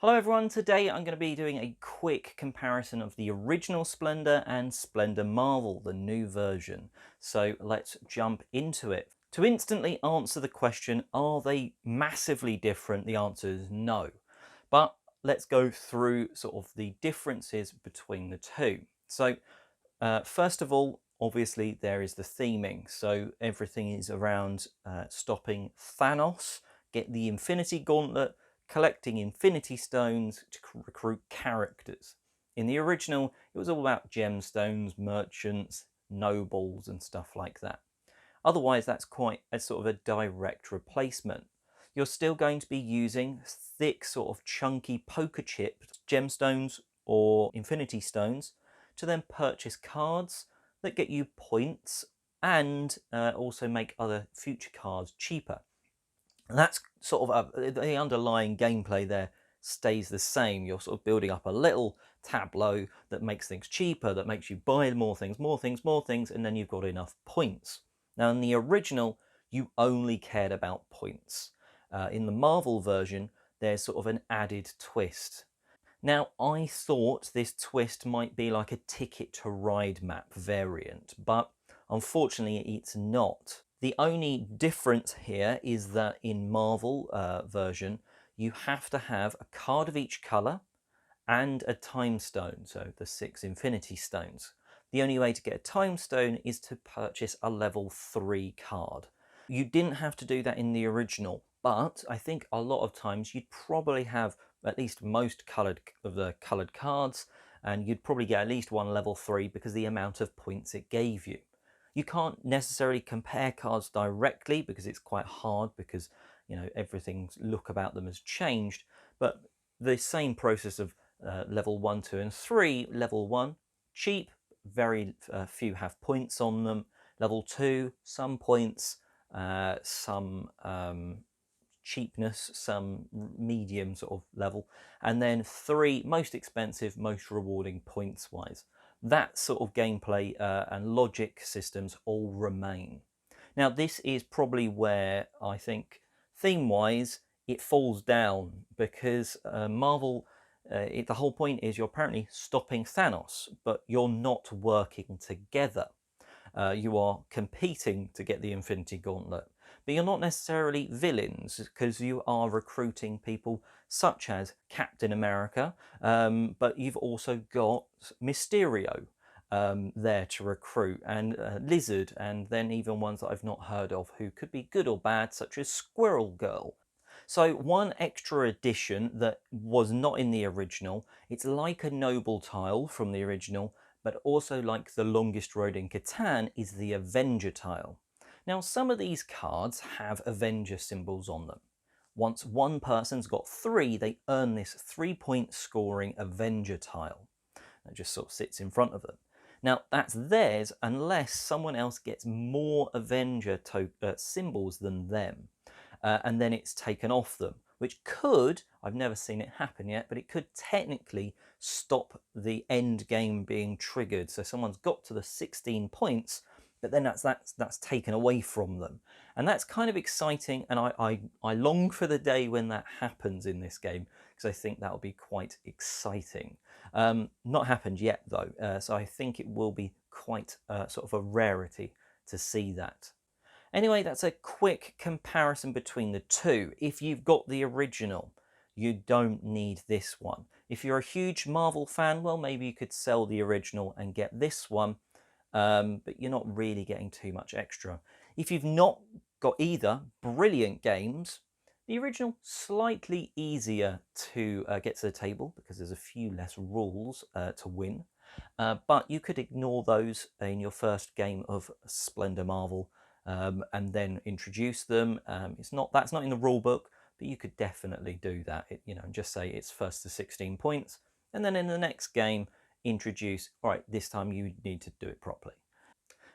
Hello everyone, today I'm going to be doing a quick comparison of the original Splendor and Splendor Marvel, the new version. So let's jump into it. To instantly answer the question, are they massively different? The answer is no. But let's go through sort of the differences between the two. So first of all, obviously there is the theming. So everything is around stopping Thanos, get the Infinity Gauntlet, collecting Infinity Stones to recruit characters. In the original, it was all about gemstones, merchants, nobles, and stuff like that. Otherwise, that's quite a sort of a direct replacement. You're still going to be using thick, sort of chunky poker chip gemstones or Infinity Stones to then purchase cards that get you points and also make other future cards cheaper. And that's sort of the underlying gameplay there stays the same. You're sort of building up a little tableau that makes things cheaper, that makes you buy more things, and then you've got enough points. Now, in the original, you only cared about points. In the Marvel version, there's sort of an added twist. Now, I thought this twist might be like a Ticket to Ride map variant, but unfortunately it's not. The only difference here is that in Marvel version, you have to have a card of each colour and a time stone, so the 6 Infinity Stones. The only way to get a time stone is to purchase a level 3 card. You didn't have to do that in the original, but I think a lot of times you'd probably have at least most of the coloured cards, and you'd probably get at least one level 3 because of the amount of points it gave you. You can't necessarily compare cards directly because it's quite hard because, you know, everything's look about them has changed, but the same process of level 1, 2 and 3. Level 1, cheap, very few have points on them. Level 2, some points, some cheapness, some medium sort of level, and then 3, most expensive, most rewarding points wise. That sort of gameplay and logic systems all remain. Now, this is probably where I think theme wise it falls down, because Marvel, the whole point is you're apparently stopping Thanos, but you're not working together. You are competing to get the Infinity Gauntlet, but you're not necessarily villains, because you are recruiting people such as Captain America, but you've also got Mysterio there to recruit, and Lizard, and then even ones that I've not heard of who could be good or bad, such as Squirrel Girl. So one extra addition that was not in the original, it's like a noble tile from the original, but also like the longest road in Catan is the Avenger tile. Now, some of these cards have Avenger symbols on them. Once one person's got 3, they earn this 3-point scoring Avenger tile. That just sort of sits in front of them. Now, that's theirs unless someone else gets more Avenger symbols than them. And then it's taken off them, which could, I've never seen it happen yet, but it could technically stop the end game being triggered. So someone's got to the 16 points, but then that's taken away from them. And that's kind of exciting, and I long for the day when that happens in this game, because I think that'll be quite exciting. Not happened yet though, so I think it will be quite sort of a rarity to see that. Anyway, that's a quick comparison between the two. If you've got the original, you don't need this one. If you're a huge Marvel fan, well, maybe you could sell the original and get this one, but you're not really getting too much extra. If you've not got either, brilliant games. The original, slightly easier to get to the table because there's a few less rules to win, but you could ignore those in your first game of Splendor Marvel. And then introduce them. That's not in the rule book, but you could definitely do that. And just say it's first to 16 points, and then in the next game introduce. All right, this time you need to do it properly.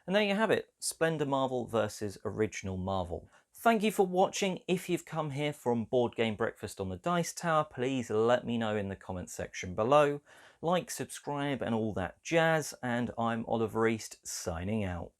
And there you have it: Splendor Marvel versus Original Marvel. Thank you for watching. If you've come here from Board Game Breakfast on the Dice Tower, please let me know in the comments section below. Like, subscribe, and all that jazz. And I'm Oliver East, signing out.